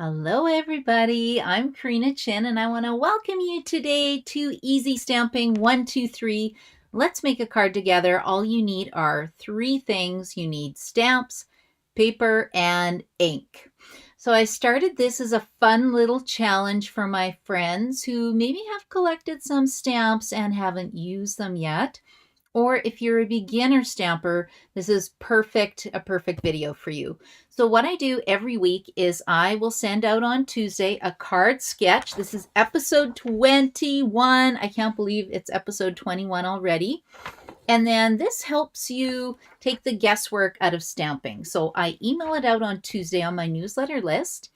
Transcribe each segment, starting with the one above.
Hello everybody, I'm Karina Chin and I want to welcome you today to Easy Stamping 123. Let's make a card together. All you need are three things. You need stamps, paper, and ink. So I started this as a fun little challenge for my friends who maybe have collected some stamps and haven't used them yet. Or if you're a beginner stamper, this is a perfect video for you. So what I do every week is I will send out on Tuesday a card sketch. This is episode 21. I can't believe it's episode 21 already. And then this helps you take the guesswork out of stamping. So I email it out on Tuesday on my newsletter list.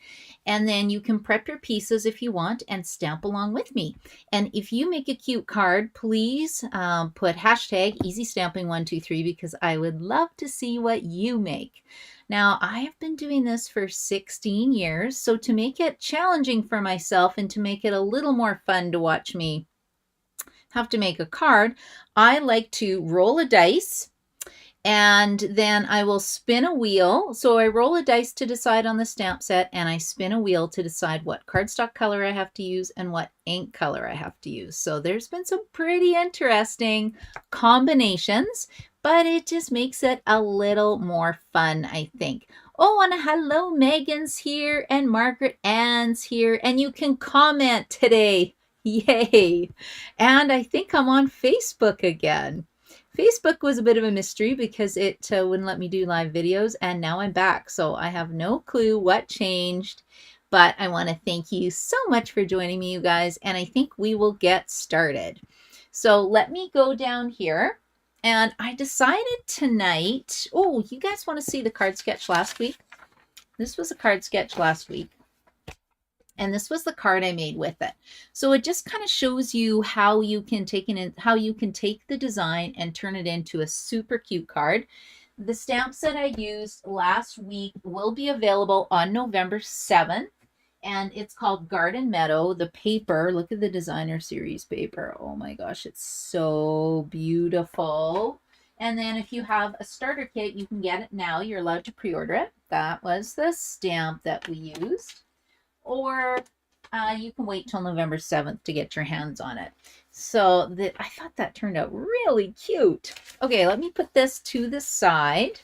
And then you can prep your pieces if you want and stamp along with me. And if you make a cute card, please put hashtag EasyStamping123 because I would love to see what you make. Now, I have been doing this for 16 years. So to make it challenging for myself and to make it a little more fun to watch me have to make a card, I like to roll a dice and then I will spin a wheel. So I roll a dice to decide on the stamp set and I spin a wheel to decide what cardstock color I have to use and what ink color I have to use. So there's been some pretty interesting combinations, but it just makes it a little more fun, I think. Oh, and hello, Megan's here and Margaret Ann's here, and you can comment today. Yay. And I think I'm on Facebook again. Facebook was a bit of a mystery because it wouldn't let me do live videos, and now I'm back. So I have no clue what changed, but I want to thank you so much for joining me, you guys, and I think we will get started. So let me go down here, and I decided tonight, oh, you guys want to see the card sketch last week? This was a card sketch last week. And this was the card I made with it. So it just kind of shows you how you can take the design and turn it into a super cute card. The stamps that I used last week will be available on November 7th. And it's called Garden Meadow. The paper, look at the designer series paper. Oh my gosh, it's so beautiful. And then if you have a starter kit, you can get it now. You're allowed to pre-order it. That was the stamp that we used. Or you can wait till November 7th to get your hands on it. So I thought that turned out really cute. Okay, let me put this to the side.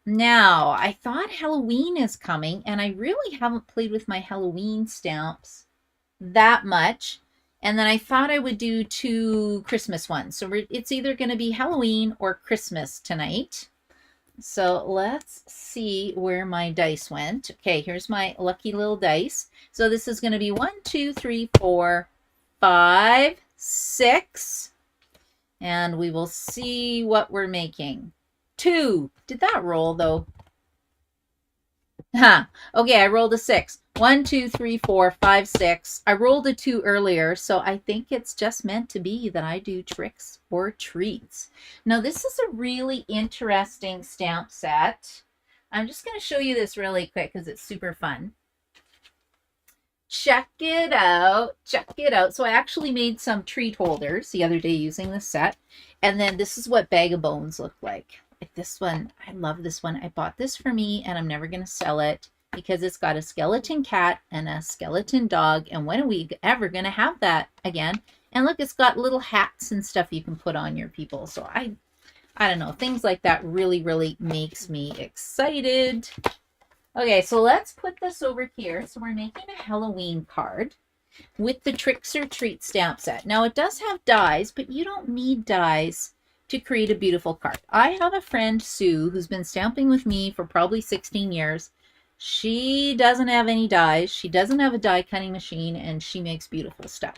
Now, I thought Halloween is coming, and I really haven't played with my Halloween stamps that much. And then I thought I would do two Christmas ones. So it's either going to be Halloween or Christmas tonight. So let's see where my dice went. Okay, here's my lucky little dice. So this is going to be 1, 2, 3, 4, 5, 6. And we will see what we're making. 2. Did that roll though? Huh. Okay, I rolled a 6. 1, 2, 3, 4, 5, 6. I rolled a 2 earlier, so I think it's just meant to be that I do tricks or treats. Now, this is a really interesting stamp set. I'm just going to show you this really quick because it's super fun. Check it out. Check it out. So I actually made some treat holders the other day using this set. And then this is what Bag of Bones looked like. This one, I love this one. I bought this for me and I'm never going to sell it because it's got a skeleton cat and a skeleton dog. And when are we ever going to have that again? And look, it's got little hats and stuff you can put on your people. So I don't know. Things like that really, really makes me excited. Okay, so let's put this over here. So we're making a Halloween card with the Tricks or Treat stamp set. Now it does have dies, but you don't need dies to create a beautiful card. I have a friend, Sue, who's been stamping with me for probably 16 years. She doesn't have any dies. She doesn't have a die cutting machine, and she makes beautiful stuff.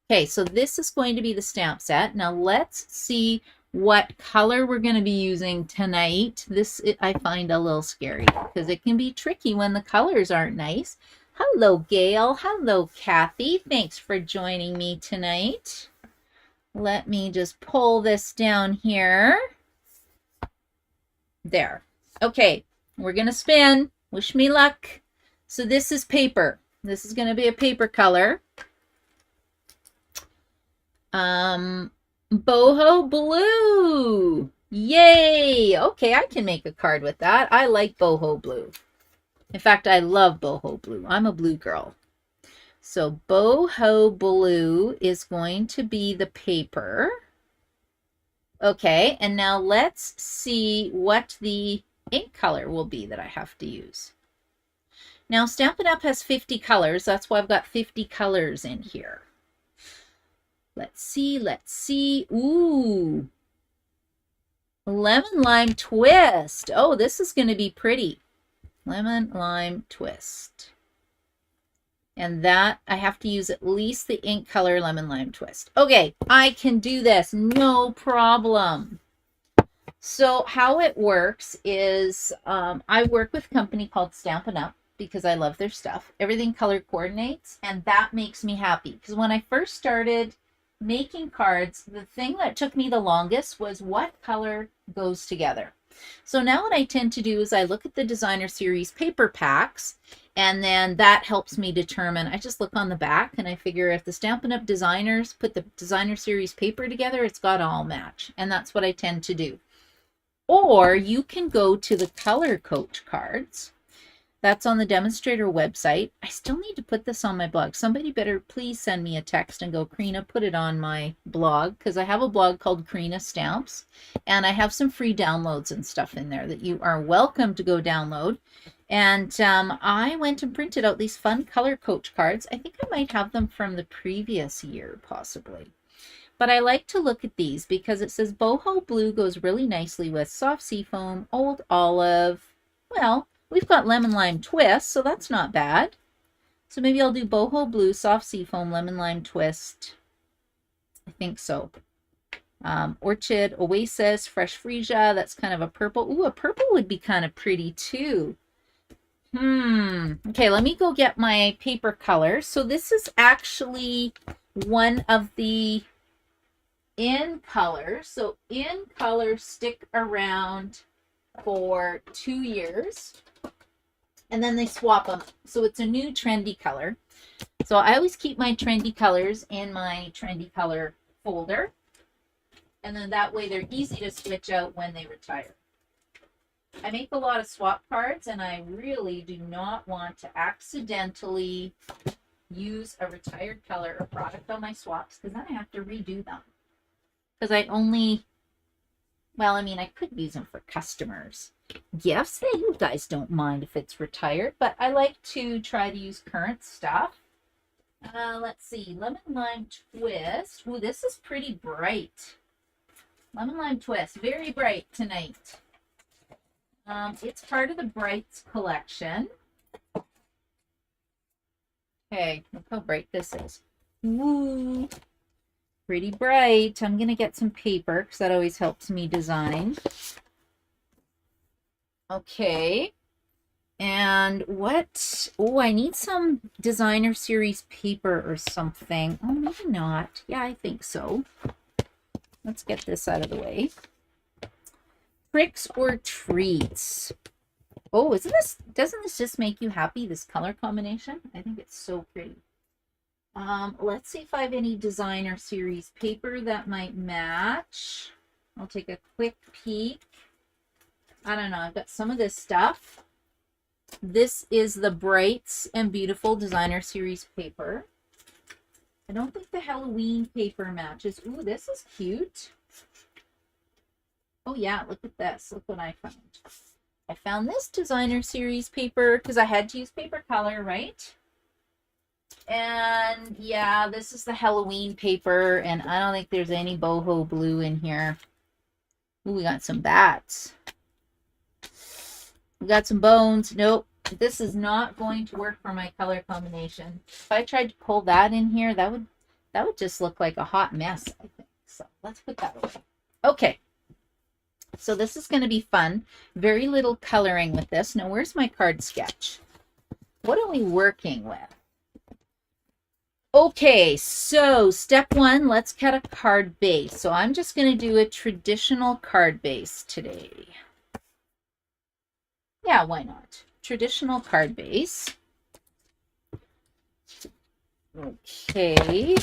Okay, so this is going to be the stamp set. Now let's see what color we're going to be using tonight. This I find a little scary because it can be tricky when the colors aren't nice. Hello, Gail. Hello, Kathy. Thanks for joining me tonight. Let me just pull this down here. There. Okay, we're going to spin. Wish me luck. So this is paper. This is going to be a paper color. Boho blue. Yay. Okay, I can make a card with that. I like boho blue. In fact, I love boho blue. I'm a blue girl. So boho blue is going to be the paper. Okay, and now let's see what the ink color will be that I have to use. Now Stampin' Up! Has 50 colors. That's why I've got 50 colors in here. Let's see, let's see. Ooh, lemon lime twist. Oh, this is going to be pretty. Lemon lime twist. And that, I have to use at least the ink color lemon lime twist. Okay, I can do this, no problem. So how it works is I work with a company called Stampin' Up! Because I love their stuff. Everything color coordinates, and that makes me happy. Because when I first started making cards, the thing that took me the longest was what color goes together. So now what I tend to do is I look at the designer series paper packs, and then that helps me determine. I just look on the back and I figure if the Stampin' Up! Designers put the designer series paper together, it's got to all match. And that's what I tend to do. Or you can go to the Color Coach cards. That's on the demonstrator website. I still need to put this on my blog. Somebody better please send me a text and go, Karina, put it on my blog, because I have a blog called Karina Stamps, and I have some free downloads and stuff in there that you are welcome to go download. And I went and printed out these fun Color Coach cards. I think I might have them from the previous year, possibly. But I like to look at these because it says boho blue goes really nicely with soft seafoam, old olive. Well, we've got lemon lime twist, so that's not bad. So maybe I'll do boho blue, soft seafoam, lemon lime twist. I think so. Orchid, oasis, fresh freesia. That's kind of a purple. Ooh, a purple would be kind of pretty too. Okay, let me go get my paper color. So this is actually one of the in colors. So in colors stick around for 2 years. And then they swap them. So it's a new trendy color. So I always keep my trendy colors in my trendy color folder. And then that way they're easy to switch out when they retire. I make a lot of swap cards, and I really do not want to accidentally use a retired color or product on my swaps, because then I have to redo them. Because I only, well, I mean, I could use them for customers. Gifts, you guys don't mind if it's retired, but I like to try to use current stuff. Let's see, lemon lime twist. Ooh, this is pretty bright. Lemon lime twist, very bright tonight. It's part of the Brights collection. Okay, look how bright this is. Woo! Pretty bright. I'm gonna get some paper because that always helps me design. Okay, and what? Oh, I need some designer series paper or something. Oh, maybe not. Yeah, I think so. Let's get this out of the way. Tricks or treats? Oh, doesn't this just make you happy, this color combination? I think it's so pretty. Let's see if I have any designer series paper that might match. I'll take a quick peek. I don't know. I've got some of this stuff. This is the Brights and Beautiful designer series paper. I don't think the Halloween paper matches. Ooh, this is cute. Oh yeah, look at this. Look what I found. I found this designer series paper because I had to use paper color, right? And yeah, this is the Halloween paper, and I don't think there's any boho blue in here. Ooh, we got some bats. We got some bones. Nope. This is not going to work for my color combination. If I tried to pull that in here, that would just look like a hot mess, I think. So let's put that away. Okay. So this is going to be fun. Very little coloring with this. Now, where's my card sketch? What are we working with? Okay, so step one, let's cut a card base. So I'm just going to do a traditional card base today. Yeah, why not? Traditional card base. Okay,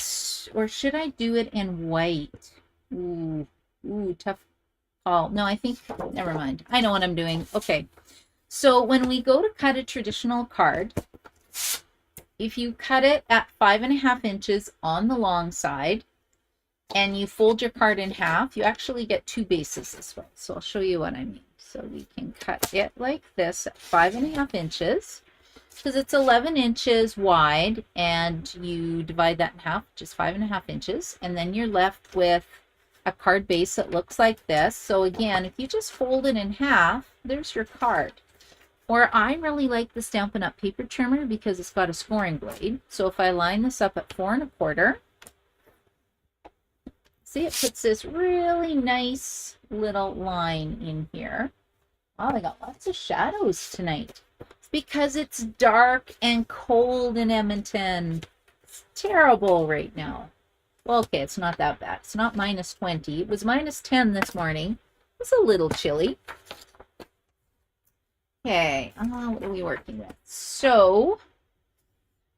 or should I do it in white? Ooh, tough call. No, I think, never mind. I know what I'm doing. Okay, So when we go to cut a traditional card, if you cut it at 5.5 inches on the long side and you fold your card in half, you actually get two bases this way. So I'll show you what I mean. So we can cut it like this at 5.5 inches because it's 11 inches wide, and you divide that in half, just 5.5 inches, and then you're left with a card base that looks like this. So again, if you just fold it in half, there's your card. Or I really like the Stampin' Up! Paper trimmer because it's got a scoring blade. So if I line this up at 4.25, see, it puts this really nice little line in here. Oh, I got lots of shadows tonight. It's because it's dark and cold in Edmonton. It's terrible right now. Well, okay, it's not that bad. It's not -20. It was -10 this morning. It's a little chilly. Okay, what are we working with? So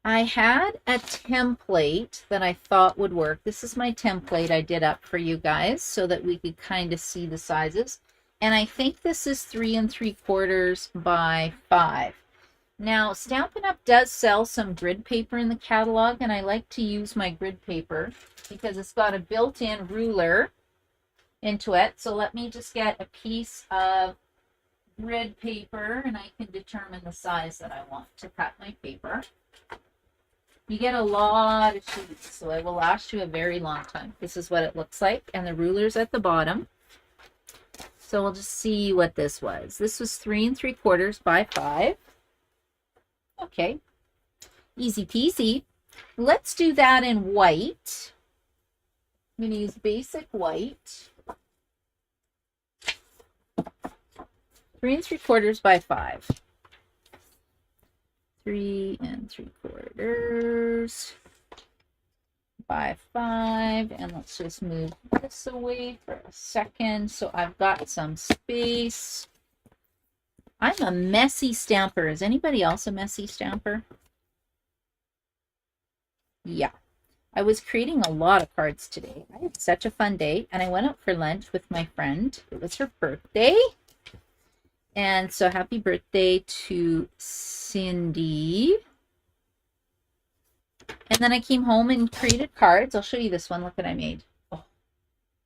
I had a template that I thought would work. This is my template I did up for you guys so that we could kind of see the sizes. And I think this is 3 3/4 by 5. Now, Stampin' Up! Does sell some grid paper in the catalog, and I like to use my grid paper because it's got a built-in ruler into it. So let me just get a piece of grid paper and I can determine the size that I want to cut my paper. You get a lot of sheets, so it will last you a very long time. This is what it looks like, and the ruler's at the bottom. So we'll just see what this was. This was 3 3/4 by 5. Okay, easy peasy. Let's do that in white. I'm going to use basic white. 3 3/4 by 5. 3 3/4 by 5. And let's just move this away for a second so I've got some space. I'm a messy stamper. Is anybody else a messy stamper? Yeah. I was creating a lot of cards today. I had such a fun day, and I went out for lunch with my friend. It was her birthday. And so happy birthday to Cindy. And then I came home and created cards. I'll show you this one. Look what I made.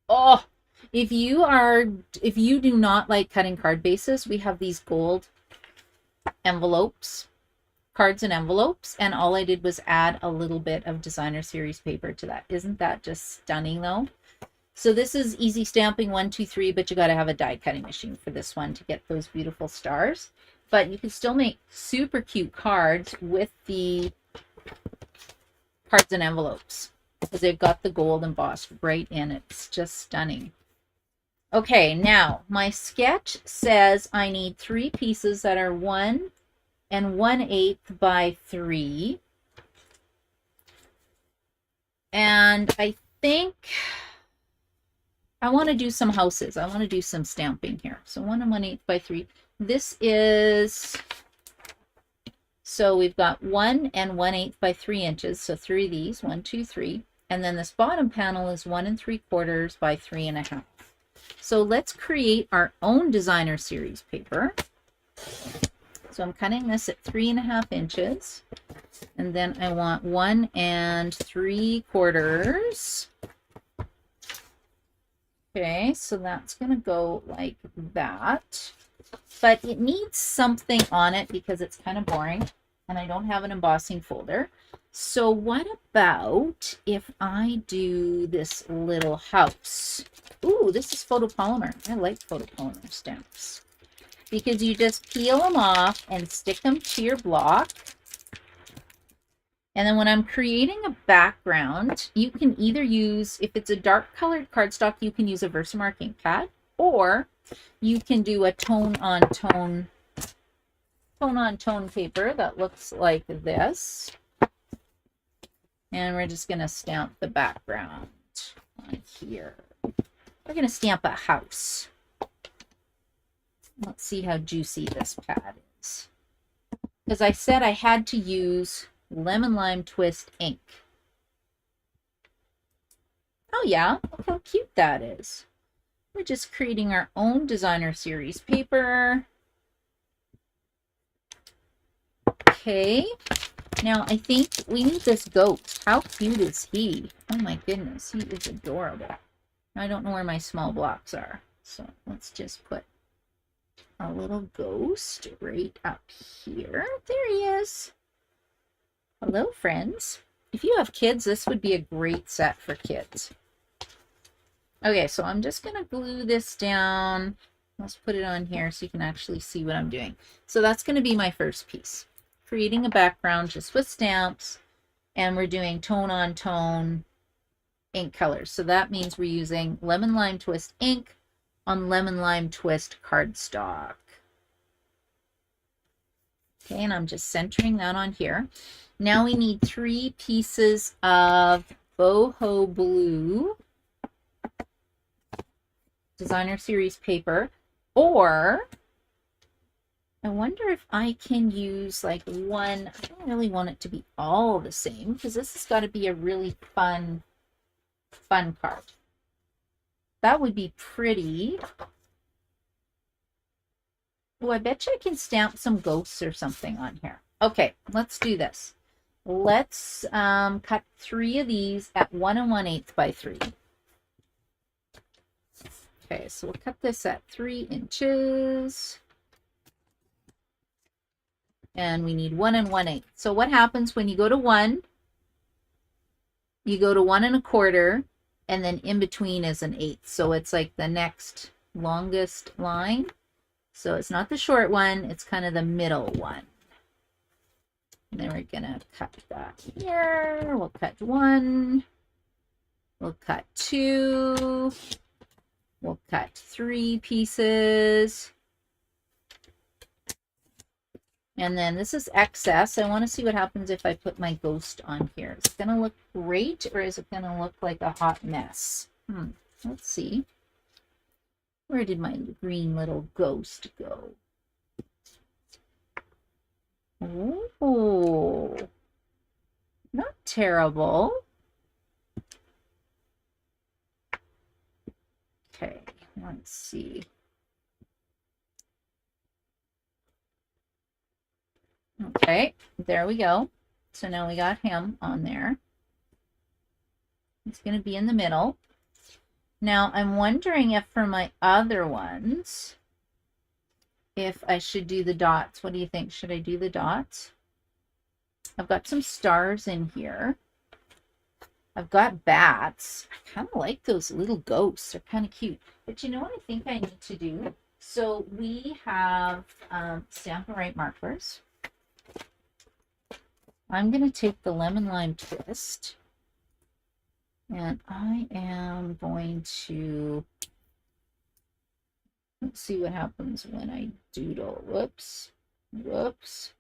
Oh, if you do not like cutting card bases, we have these gold envelopes, cards and envelopes, and all I did was add a little bit of designer series paper to that. Isn't that just stunning though? So this is easy stamping 1 2 3, but you got to have a die cutting machine for this one to get those beautiful stars. But you can still make super cute cards with the cards and envelopes because they've got the gold embossed right in it. It's just stunning. Okay, now my sketch says I need 3 pieces that are 1 1/8 by 3. And I think I want to do some houses. I want to do some stamping here. So 1 1/8 by 3. This is, so we've got 1 1/8 by 3 inches. So 3 of these, 1 2 3. And then this bottom panel is 1 3/4 by 3.5. So let's create our own designer series paper. So I'm cutting this at 3.5 inches. And then I want 1 3/4. Okay, so that's going to go like that. But it needs something on it because it's kind of boring and I don't have an embossing folder. So what about if I do this little house? Ooh, this is photopolymer. I like photopolymer stamps because you just peel them off and stick them to your block. And then when I'm creating a background, you can either use, if it's a dark colored cardstock, you can use a Versamark ink pad, or you can do a tone-on-tone paper that looks like this. And we're just going to stamp the background on here. We're going to stamp a house. Let's see how juicy this pad is. Because I said I had to use lemon lime twist ink. Oh yeah, look how cute that is. We're just creating our own designer series paper. Okay. Now, I think we need this goat. How cute is he? Oh my goodness, he is adorable. I don't know where my small blocks are. So let's just put a little ghost right up here. There he is. Hello, friends. If you have kids, this would be a great set for kids. Okay, so I'm just going to glue this down. Let's put it on here so you can actually see what I'm doing. So that's going to be my first piece. Creating a background just with stamps, and we're doing tone on tone ink colors. So that means we're using Lemon Lime Twist ink on Lemon Lime Twist cardstock. Okay, and I'm just centering that on here. Now we need 3 pieces of boho blue designer series paper, or I wonder if I can use like one. I don't really want it to be all the same because this has got to be a really fun card. That would be pretty. Oh, I bet you I can stamp some ghosts or something on here. Okay, let's do this. Let's cut 3 of these at 1 1/8 by 3. Okay, so we'll cut this at 3 inches. And we need 1 1/8. So what happens when you go to 1? You go to 1 1/4, and then in between is an 1/8. So it's like the next longest line. So it's not the short one, it's kind of the middle one. And then we're gonna cut that here. We'll cut 1. We'll cut 2. We'll cut 3 pieces. And then this is excess. I want to see what happens if I put my ghost on here. Is it going to look great, or is it going to look like a hot mess? Let's see. Where did my green little ghost go? Oh, not terrible. Okay, let's see. Okay, there we go. So now we got him on there. He's going to be in the middle. Now I'm wondering if for my other ones, if I should do the dots. What do you think? Should I do the dots? I've got some stars in here. I've got bats. I kind of like those little ghosts. They're kind of cute. But you know what I think I need to do? So we have Stampin' Right markers. I'm going to take the Lemon Lime Twist, and I am going to, let's see what happens when I doodle. Whoops. Whoops.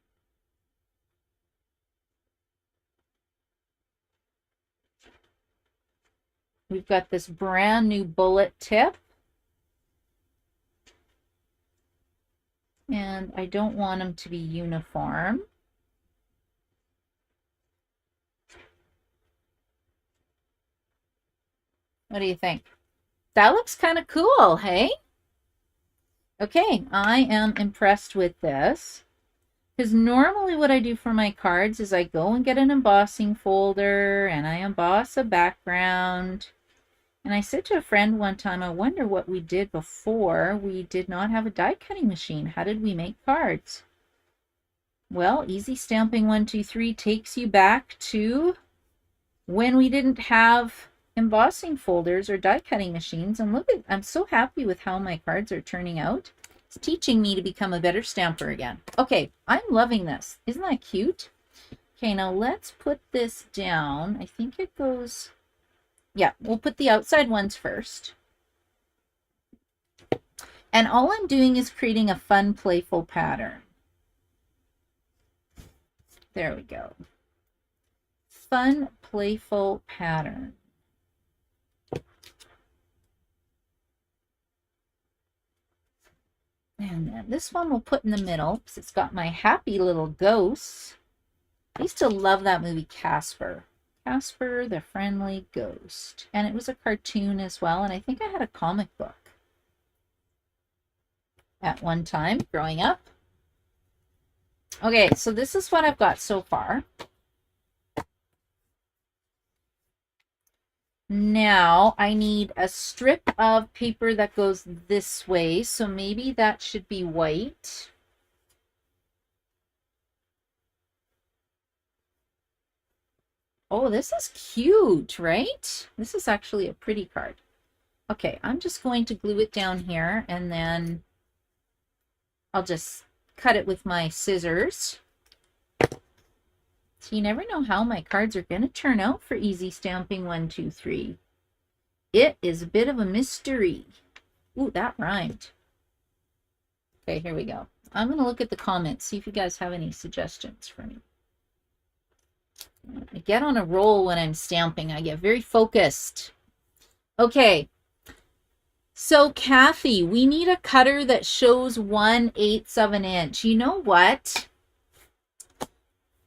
We've got this brand new bullet tip. And I don't want them to be uniform. What do you think? That looks kind of cool, hey? Okay, I am impressed with this. Because normally what I do for my cards is I go and get an embossing folder and I emboss a background. And I said to a friend one time, I wonder what we did before we did not have a die cutting machine. How did we make cards? Well, Easy Stamping 123 takes you back to when we didn't have embossing folders or die cutting machines. And look, I'm so happy with how my cards are turning out. It's teaching me to become a better stamper again. Okay, I'm loving this. Isn't that cute? Okay, now let's put this down. I think it goes, yeah, we'll put the outside ones first. And all I'm doing is creating a fun, playful pattern. There we go. Fun, playful pattern. And then this one we'll put in the middle because it's got my happy little ghosts. I used to love that movie Casper. Casper the Friendly Ghost. And it was a cartoon as well. And I think I had a comic book at one time growing up. Okay, so this is what I've got so far. Now I need a strip of paper that goes this way, so maybe that should be white. Oh, this is cute, right? This is actually a pretty card. Okay, I'm just going to glue it down here, and then I'll just cut it with my scissors. So you never know how my cards are going to turn out for Easy Stamping 1, 2, 3. It is a bit of a mystery. Ooh, that rhymed. Okay, here we go. I'm going to look at the comments, see if you guys have any suggestions for me. I get on a roll when I'm stamping. I get very focused. Okay. So, Kathy, we need a cutter that shows 1/8 of an inch. You know what?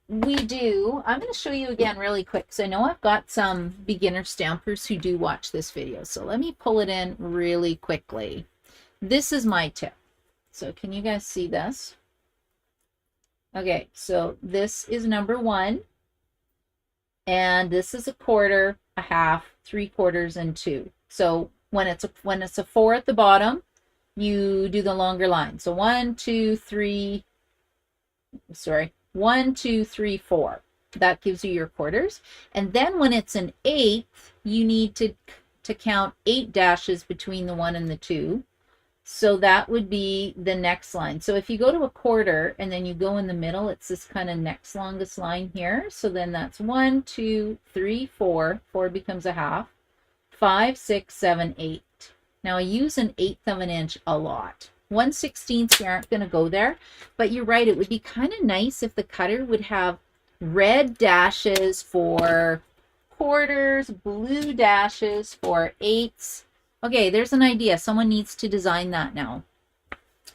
We do. I'm going to show you again really quick because I know I've got some beginner stampers who do watch this video. So let me pull it in really quickly. This is my tip. So can you guys see this? Okay, so this is number 1. And this is 1/4, 1/2, 3/4, and 2. So when it's a 4 at the bottom, you do the longer line. So 1, 2, 3, sorry, 1, 2, 3, 4. That gives you your quarters. And then when it's an 1/8, you need to count 8 dashes between the 1 and the 2. So that would be the next line. So if you go to 1/4 and then you go in the middle, it's this kind of next longest line here. So then that's 1, 2, 3, 4. 4 becomes 1/2. 5, 6, 7, 8. Now I use an 1/8 of an inch a lot. 1/16 we aren't going to go there, but you're right. It would be kind of nice if the cutter would have red dashes for quarters, blue dashes for 8ths. Okay, there's an idea. Someone needs to design that now,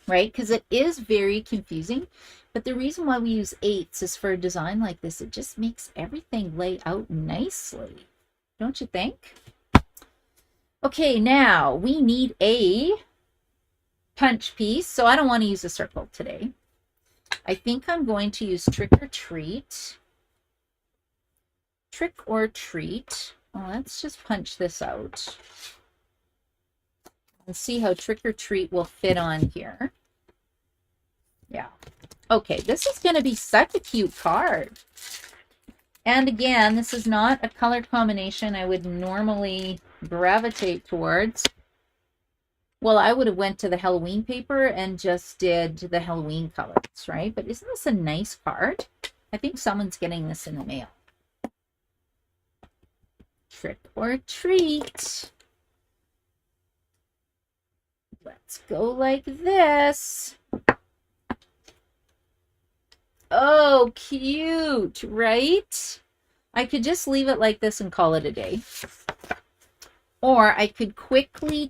right? Because it is very confusing. But the reason why we use 8ths is for a design like this. It just makes everything lay out nicely. Don't you think? Okay, now we need a punch piece. So I don't want to use a circle today. I think I'm going to use Trick or Treat. Trick or Treat. Well, let's just punch this out and see how Trick or Treat will fit on here. Yeah. Okay, this is going to be such a cute card. And again, this is not a color combination I would normally gravitate towards. Well, I would have went to the Halloween paper and just did the Halloween colors, right? But isn't this a nice card? I think someone's getting this in the mail. Trick or Treat. Let's go like this. Oh, cute, right? I could just leave it like this and call it a day. Or I could quickly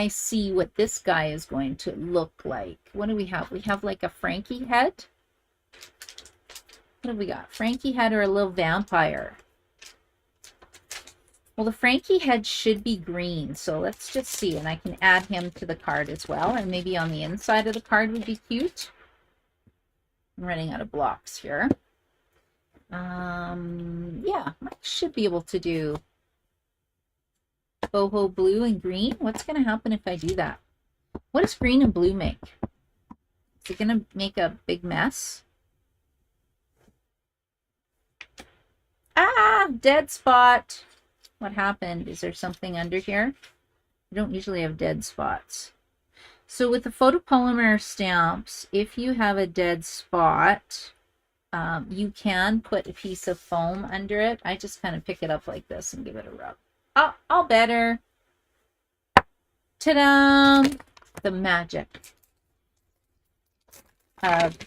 see what this guy is going to look like. What do we have? We have like a Frankie head. What have we got? Frankie head or a little vampire? Well, the Frankie head should be green, so let's just see. And I can add him to the card as well. And maybe on the inside of the card would be cute. I'm running out of blocks here. Yeah, I should be able to do boho blue and green. What's going to happen if I do that? What does green and blue make? Is it going to make a big mess? Ah, dead spot. What happened? Is there something under here? I don't usually have dead spots. So with the photopolymer stamps, if you have a dead spot, you can put a piece of foam under it. I just kind of pick it up like this and give it a rub. Oh, all better. Ta-da! The magic of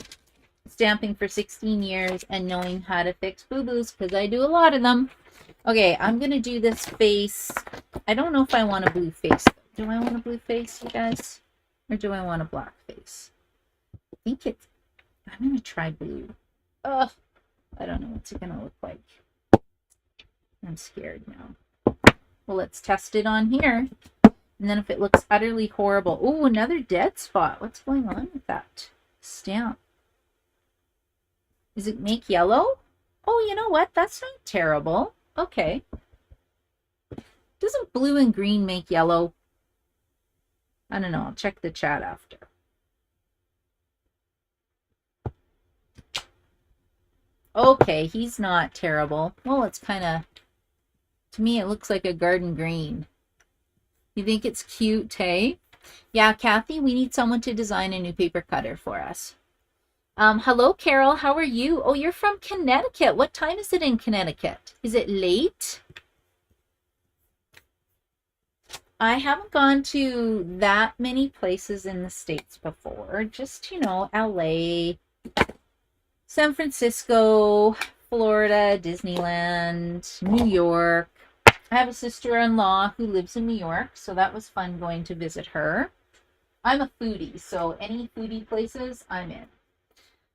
stamping for 16 years and knowing how to fix boo-boos, because I do a lot of them. Okay, I'm going to do this face. I don't know if I want a blue face. Do I want a blue face, you guys? Or do I want a black face? I think it's... I'm going to try blue. Ugh. I don't know what's it going to look like. I'm scared now. Well, let's test it on here. And then if it looks utterly horrible... Oh, another dead spot. What's going on with that stamp? Does it make yellow? Oh, you know what? That's not terrible. Okay. Doesn't blue and green make yellow? I don't know. I'll check the chat after. Okay, he's not terrible. Well, it's kind of, to me, it looks like a garden green. You think it's cute, hey? Yeah, Kathy, we need someone to design a new paper cutter for us. Hello, Carol. How are you? Oh, you're from Connecticut. What time is it in Connecticut? Is it late? I haven't gone to that many places in the States before. Just, LA, San Francisco, Florida, Disneyland, New York. I have a sister-in-law who lives in New York, so that was fun going to visit her. I'm a foodie, so any foodie places, I'm in.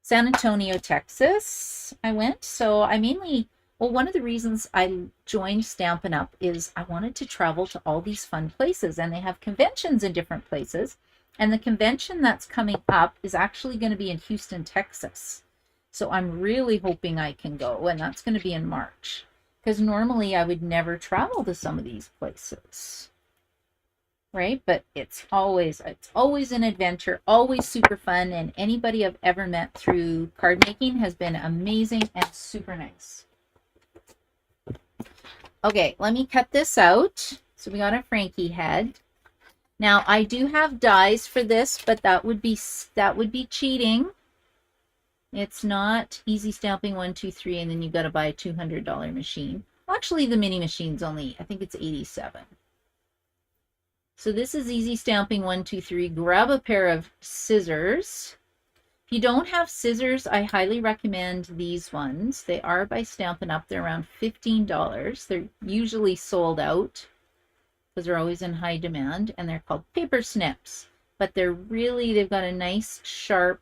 San Antonio, Texas, I went. So I mainly, well, one of the reasons I joined Stampin' Up! Is I wanted to travel to all these fun places, and they have conventions in different places. And the convention that's coming up is actually going to be in Houston, Texas. So I'm really hoping I can go, and that's going to be in March. Because normally I would never travel to some of these places. Right? But it's always an adventure, always super fun, and anybody I've ever met through card making has been amazing and super nice. Okay, let me cut this out. So we got a Frankie head. Now I do have dies for this, but that would be cheating. It's not easy stamping 1, 2, 3, and then you got to buy a $200 machine. Actually, the mini machine's only, I think it's $87. So this is easy stamping 1, 2, 3. Grab a pair of scissors. If you don't have scissors, I highly recommend these ones. They are by Stampin' Up. They're around $15. They're usually sold out because they're always in high demand, and they're called paper snips. But they've got a nice sharp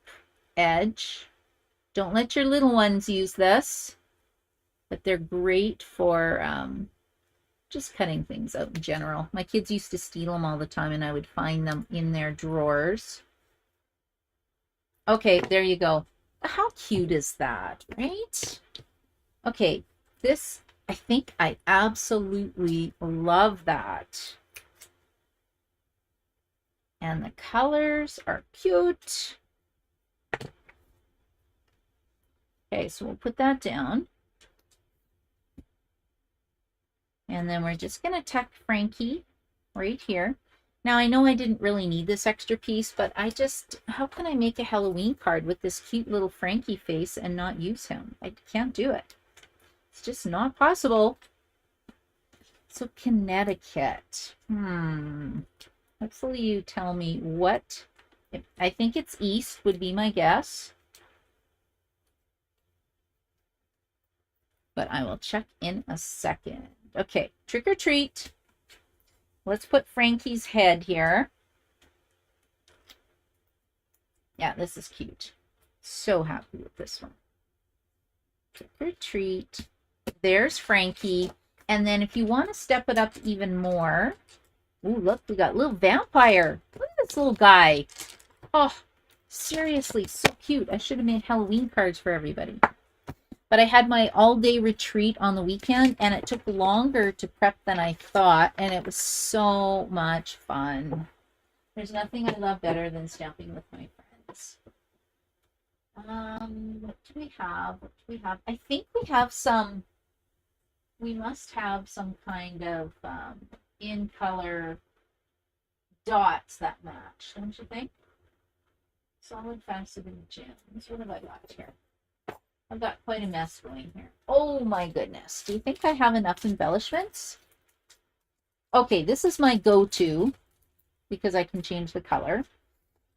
edge. Don't let your little ones use this, but they're great for just cutting things out in general. My kids used to steal them all the time, and I would find them in their drawers. Okay, there you go. How cute is that, right? Okay, this, I think I absolutely love that. And the colors are cute. Okay, so we'll put that down. And then we're just going to tuck Frankie right here. Now, I know I didn't really need this extra piece, but how can I make a Halloween card with this cute little Frankie face and not use him? I can't do it. It's just not possible. So, Connecticut. Hopefully you tell me what. I think it's east would be my guess. But I will check in a second. Okay, trick or treat. Let's put Frankie's head here. Yeah, this is cute. So happy with this one. Trick or treat. There's Frankie. And then if you want to step it up even more. Ooh, look, we got a little vampire. Look at this little guy. Oh, seriously, so cute. I should have made Halloween cards for everybody. But I had my all-day retreat on the weekend, and it took longer to prep than I thought, and it was so much fun. There's nothing I love better than stamping with my friends. What do we have? I think we must have some kind of in-color dots that match, don't you think? Solid faceted gems. What have I got here? I've got quite a mess going here. Oh my goodness. Do you think I have enough embellishments? Okay, this is my go-to because I can change the color.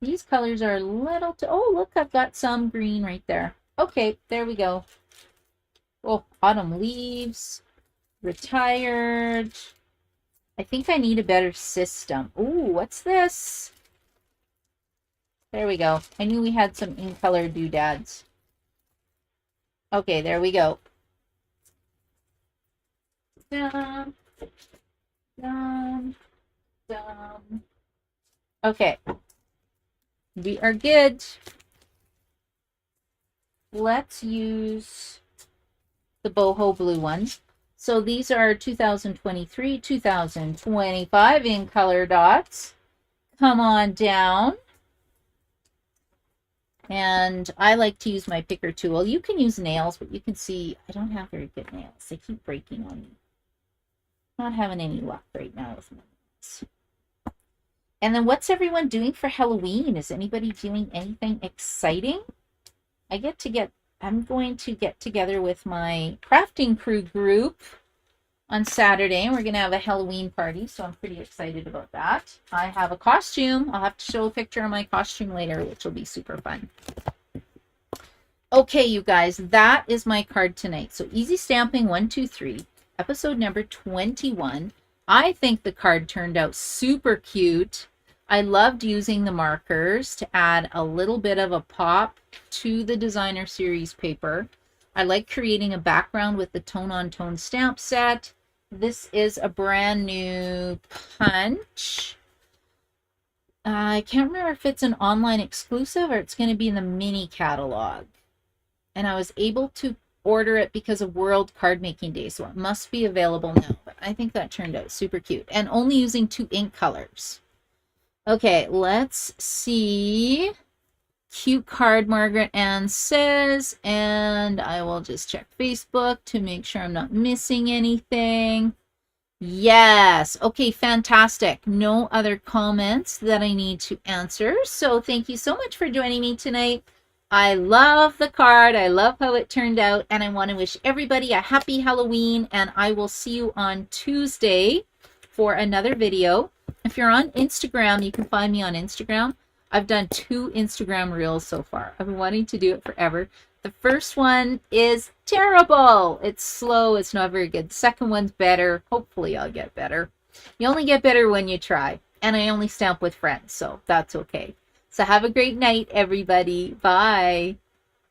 These colors are a little oh, look, I've got some green right there. Okay, there we go. Oh, autumn leaves. Retired. I think I need a better system. Ooh, what's this? There we go. I knew we had some in-color doodads. Okay, there we go. Dum, dum, dum. Okay. We are good. let's use the boho blue ones. So these are 2023, 2025 in color dots. Come on down. And I like to use my picker tool. You can use nails, but you can see I don't have very good nails. They keep breaking on me. Not having any luck right now with my nails. And then what's everyone doing for Halloween? Is anybody doing anything exciting? I'm going to get together with my crafting crew group on Saturday, and we're going to have a Halloween party, so I'm pretty excited about that. I have a costume. I'll have to show a picture of my costume later, which will be super fun. Okay, you guys, that is my card tonight. So Easy Stamping 123, episode number 21. I think the card turned out super cute. I loved using the markers to add a little bit of a pop to the designer series paper. I like creating a background with the tone on tone stamp set. This is a brand new punch. I can't remember if it's an online exclusive or it's going to be in the mini catalog. And I was able to order it because of World Card Making Day, so it must be available now. But I think that turned out super cute. And only using 2 ink colors. Okay, let's see. Cute card, Margaret Ann says, and I will just check Facebook to make sure I'm not missing anything. Yes. Okay, fantastic. No other comments that I need to answer. So thank you so much for joining me tonight. I love the card. I love how it turned out, and I want to wish everybody a happy Halloween, and I will see you on Tuesday for another video. If you're on Instagram, you can find me on Instagram. I've done 2 Instagram reels so far. I've been wanting to do it forever. The first one is terrible. It's slow. It's not very good. The second one's better. Hopefully I'll get better. You only get better when you try. And I only stamp with friends, so that's okay. So have a great night, everybody. Bye.